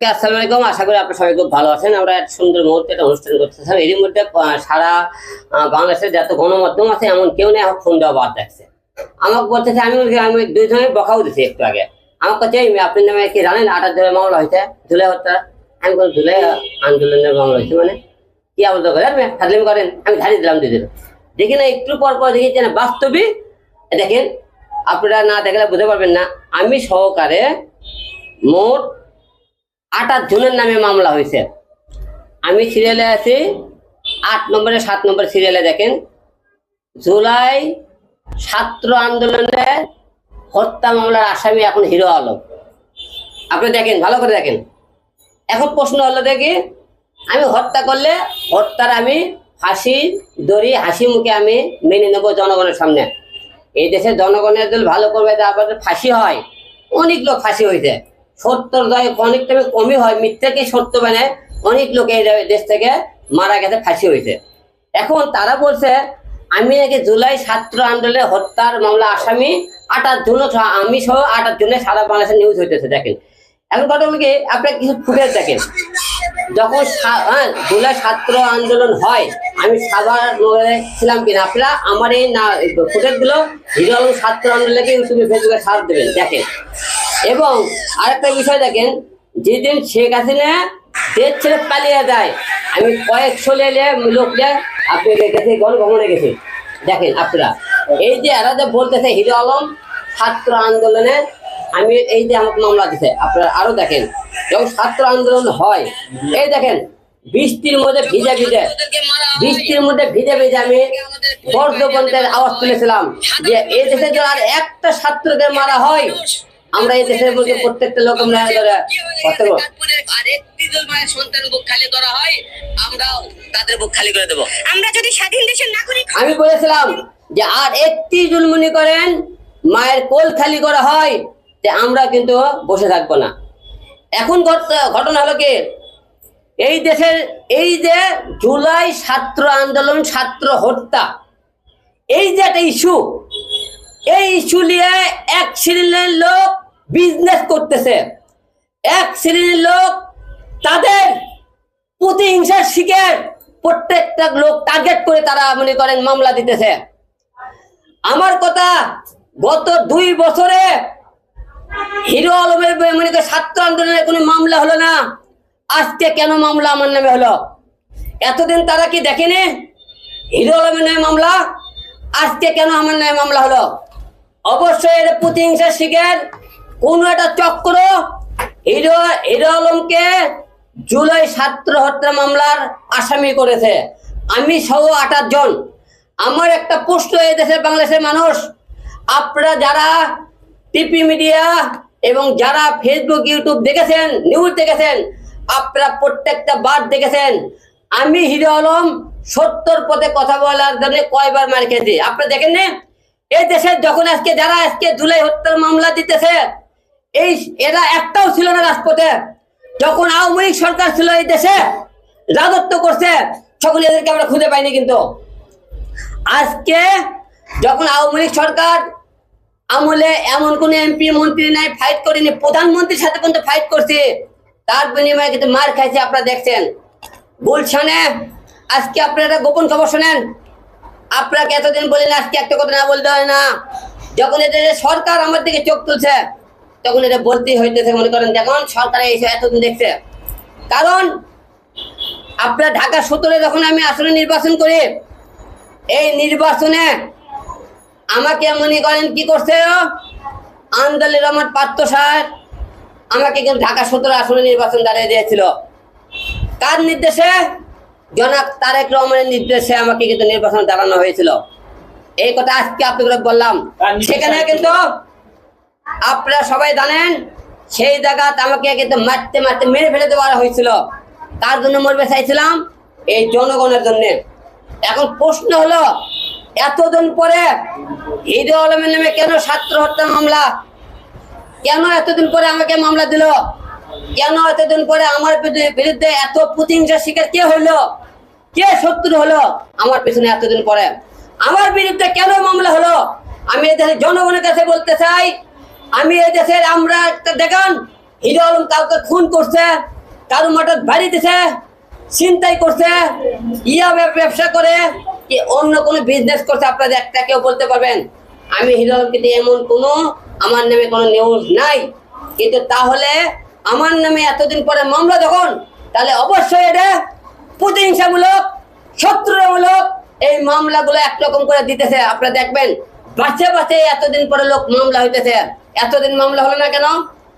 আসসালামু আলাইকুম। আশা করি আপনারা সবাই খুব ভালো আছেন। আমরা এক সুন্দর মুহূর্তে একটা অনুষ্ঠান করতেছিলাম, এরই মধ্যে সারা বাংলাদেশের যত গণমাধ্যম আছে এমন কেউ নেই ফোন দেওয়া বাদ রাখছে। আমাকে বলতেছে, আমি দুইজনের বকাও দিচ্ছি একটু আগে। আমার কাছে আপনার নামে কি জানেন 28 জনের মামলা হয়েছে জুলাই হত্যা। আমি বলি জুলাই আন্দোলনের মামলা হয়েছে মানে কি আবদ্ধ করেন ফাজলামি করেন। আমি ধারিয়ে দিলাম দুদিন, দেখি না একটু পর পর দেখি না বাস্তবিক দেখেন। আপনারা না দেখলে বুঝতে পারবেন না। আমি সহকারে মোট 28 জনের নামে মামলা হয়েছে। আমি সিরিয়ালে আছি 8 নম্বরে 7 নম্বর সিরিয়ালে। দেখেন, জুলাই ছাত্র আন্দোলনের হত্যা মামলার আসামি এখন হিরো আলম। আপনি দেখেন, ভালো করে দেখেন। এখন প্রশ্ন হলো, দেখি আমি হত্যা করলে হত্যার আমি ফাঁসি দড়ি হাসি মুখে আমি মেনে নেব জনগণের সামনে। এই দেশের জনগণের দল ভালো করবে, তারপরে ফাঁসি হয়। অনেক লোক ফাঁসি হয়েছে, সত্যর দয় অনেক টাইমে কমই হয়, মিথ্যাকে সত্য বানায় অনেক লোক এই দেশ থেকে মারা গেছে, ফাঁসি হয়েছে। এখন তারা বলছে আমি নাকি জুলাই ছাত্র আন্দোলনের হত্যার মামলা আসামি 28 জন, আমি সহ 28 জনের সারা বাংলাদেশে নিউজ হইতেছে। দেখেন, এখন কথা হলো কি, আপনার কিছু ফুটেজ দেখেন। যখন জুলাই ছাত্র আন্দোলন হয় আমি সাভার ছিলাম কিনা, আপনারা আমার এই ফুটেজ গুলো হিরো আলম ছাত্র আন্দোলনকে ইউটিউবে ফেসবুকে সার্চ দেবেন, দেখেন। এবং আরেকটা বিষয় দেখেন, যেদিন শেখ হাসিনা দেশ ছেড়ে পালিয়ে যায়, আমি কয়েকশো লোক আপনি গেছে গণভবনে গেছি। দেখেন আপনারা, এই যে এরা যে বলতেছে হিরো আলম ছাত্র আন্দোলনে আমি এই যে আমাকে মামলা দিছে, আপনারা আরো দেখেন। যখন ছাত্র আন্দোলন হয়, এই দেখেন বৃষ্টির মধ্যে ভিজে আমি বর্ধমানের আওয়াজ তুলেছিলাম যে এই দেশে যদি আর একটা ছাত্রদের মারা হয়, আমরা এই দেশের মধ্যে প্রত্যেকটা লোক আমরা আমি বলেছিলাম যে আর একটি জুলমনি করেন মায়ের কোল খালি করা হয়, যে আমরা কিন্তু বসে থাকবো না। এখন ঘটনা হলো কি, এই দেশের এই যে জুলাই ছাত্র আন্দোলন ছাত্র হত্যা, এই যে একটা ইস্যু, এই ইস্যু নিয়ে এক শ্রেণীর লোক বিজনেস করতেছে, এক শ্রেণীর লোক তাদের প্রতিহিংসার শিকার প্রত্যেকটা লোক টার্গেট করে তারা মনে করেন মামলা দিতেছে। আমার কথা, গত 2 বছরে হিরো আলমের মনে করেন ছাত্র আন্দোলনের কোনো মামলা হলো না, আজকে কেন মামলা আমার নামে হলো? এতদিন তারা কি দেখেনি হিরো আলমের নামে মামলা? আজকে কেন আমার নামে মামলা হলো? অবশ্যই এর প্রতিহিংসার শিকার কোন একটা চক্র হিরো আলমকে জুলাই ছাত্র হত্যা মামলার আসামি করেছে, আমি সহ 28 জন। আমার একটা প্রশ্ন, এই দেশের বাংলাদেশের মানুষ, আপনারা যারা টিভি মিডিয়া এবং যারা ফেসবুক ইউটিউব দেখেছেন, নিউজ দেখেছেন, আপনারা প্রত্যেকটা বার দেখেছেন আমি হিরো আলম সত্যর পথে কথা বলার জন্য কয়বার মার খেয়েছি। আপনারা দেখেন না? এই দেশের যখন আজকে যারা আজকে জুলাই হত্যার মামলা দিতেছে, এই এরা একটাও ছিল না রাজপথে। যখন আওয়ামী লীগ সরকার ছিল এই দেশে রাজত্ব করছে, সকলে এদেরকে আমরা খুঁজে পাইনি। কিন্তু আজকে যখন আওয়ামী লীগ সরকার আমলে এমন কোন এমপি মন্ত্রী নাই ফাইট করেনি, প্রধানমন্ত্রীর সাথে কিন্তু ফাইট করছে, তার বিনিময়ে কিন্তু মার খাইছে। আপনারা দেখছেন গুলশানে। আজকে আপনারা গোপন খবর শোনেন, আপনাকে এতদিন বলেন, আজকে একটা কথা না বলতে হয় না। যখন এদের সরকার আমার দিকে চোখ তুলছে, তখন এটা বলতেই হইতেছে। মনে করেন যখন সরকার এতদিন দেখছে, কারণ আপনার ঢাকা 17 যখন আমি আসলে নির্বাচন করি, এই নির্বাচনে আমাকে মনে করেন কি করছে, আন্দোলনের রহমান পাত্র সাহেব আমাকে কিন্তু ঢাকা 17 আসনে নির্বাচন দাঁড়িয়ে দিয়েছিল। কার নির্দেশে? জনাব তারেক রহমানের নির্দেশে আমাকে কিন্তু নির্বাচন দাঁড়ানো হয়েছিল। এই কথা আজকে আপনাদের বললাম। সেখানে কিন্তু আপনারা সবাই জানেন, সেই জায়গাতে আমাকে কিন্তু মারতে মারতে মেরে ফেলে দেওয়া হয়েছিল। তার জন্য মরবে চাইছিলাম, এই জনগণের জন্য। এখন প্রশ্ন হলো, এতদিন পরে হিরো আলমের নামে কেন ছাত্র হত্যা মামলা? কেন এতদিন পরে আমাকে মামলা দিল? কেন এতদিন পরে আমার বিরুদ্ধে এত প্রতিহিংসার শিকার কে হলো? কে শত্রু হলো আমার পিছনে? এতদিন পরে আমার বিরুদ্ধে কেন মামলা হলো? আমি এই দেশের জনগণের কাছে বলতে চাই, আমি এই দেশের আমরা একটা দেখান হিরো আলম কাউকে খুন করছে, কারো মাথায় বাড়ি দিছে, ছিনতাই করছে, ব্যবসা করে কি অন্য কোনো বিজনেস করছে, আপনাদের একটা কেউ বলতে পারবেন? আমি হিরো আলমকে দিয়ে এমন কোনো আমার নামে কোনো নিউজ নাই। কিন্তু তাহলে আমার নামে এতদিন পরে মামলা যখন, তাহলে অবশ্যই এটা প্রতিহিংসামূলক, শত্রুতামূলক এই মামলাগুলো একরকম করে দিতেছে। আপনারা দেখবেন বাঁচে বাঁচে এতদিন পরে লোক মামলা হইতেছে। এতদিন মামলা হলো না কেন?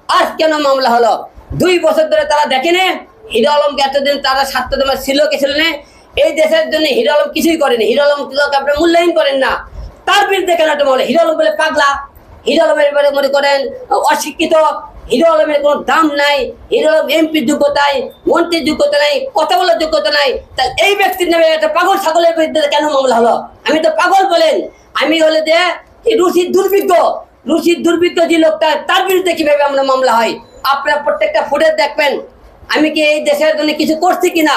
আজ কেন মামলা হলো? 2 বছর ধরে তারা দেখেনি হিরো আলমকে এতদিন তারা স্বার্থ তোমার ছিল কি ছিল না? এই দেশের জন্য হিরো আলম কিছুই করেনি। হিরো আলম আপনি মূল্যায়ন করেন না, তার বিরুদ্ধে কেন একটা বলে? হিরো আলম বলে পাগলা, হিরো আলমের এবারে মনে করেন অশিক্ষিত, হিরো আলমের কোনো দাম নাই, হিরো আলম এমপির যোগ্যতায়, মন্ত্রীর যোগ্যতা নাই, কথা বলার যোগ্যতা নাই। তাহলে এই ব্যক্তির নামে একটা পাগল ছাগলের বিরুদ্ধে কেন মামলা হলো? আমি তো পাগল বলেন, আমি হলে যে রুচির দুর্ভিজ্ঞ যে লোকটা, তার বিরুদ্ধে কিভাবে আমরা মামলা হয়? আপনারা প্রত্যেকটা ফুটেজ দেখবেন আমি কি এই দেশের জন্য কিছু করছি কিনা।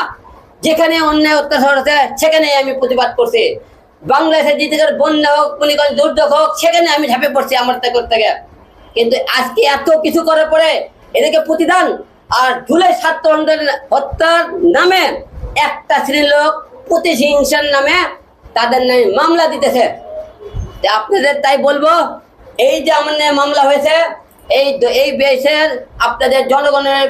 যেখানে অন্যায় অত্যাচার হচ্ছে সেখানে আমি প্রতিবাদ করছি। বাংলাদেশের যে বন্যা হোক, মনে করেন দুর্যোগ হোক, সেখানে আমি ঝাঁপে পড়ছি আমার করতে গিয়ে। কিন্তু আজকে এত কিছু করার পরে এদেরকে প্রতিদান আর জুলাই ছাত্র হত্যার নামে একটা শ্রেণীর লোক প্রতিহিংসার নামে তাদের নামে মামলা দিতেছে। আপনাদের তাই বলবো, এই যে আমার নামে মামলা হয়েছে, এই দেশের আপনাদের জনগণের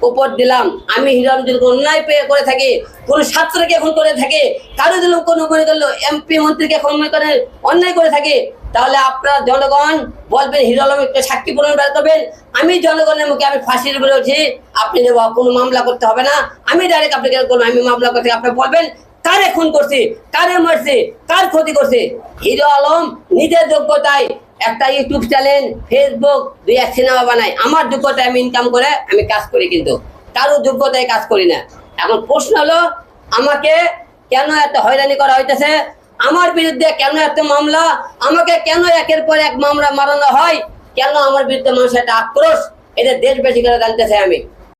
উপর দিলাম। আমি হিরো আলম যদি অন্যায় করে থাকি, কোন ছাত্রকে এখন করে থাকি, কারো যদি কোনো মনে করলো এমপি মন্ত্রীকে এখন মনে করে অন্যায় করে থাকি, তাহলে আপনার জনগণ বলবেন হিরো আলম একটু সাক্ষী প্রমাণ বের করবেন। আমি জনগণের মুখে আমি ফাঁসির বলেছি, আপনি কোনো মামলা করতে হবে না, আমি ডাইরেক্ট আপনাকে আমি মামলা করতে, আপনি বলবেন কারে খুন করছি, কারে মারছি, কার ক্ষতি করছে। হিরো আলম নিজের যোগ্যতায় একটা ইউটিউব চ্যানেল, ফেসবুক, 2-1 সিনেমা বানাই। আমার যোগ্যতায় আমি ইনকাম করে আমি কাজ করি, কিন্তু কারো যোগ্যতায় কাজ করি না। এখন প্রশ্ন হলো, আমাকে কেন এত হয়রানি করা হইতেছে? আমার বিরুদ্ধে কেন এত মামলা? আমাকে কেন একের পর এক মামলা মারানো হয়? কেন আমার বিরুদ্ধে মানুষের একটা আক্রোশ? এদের দেশবাসী করে জানতেছে আমি।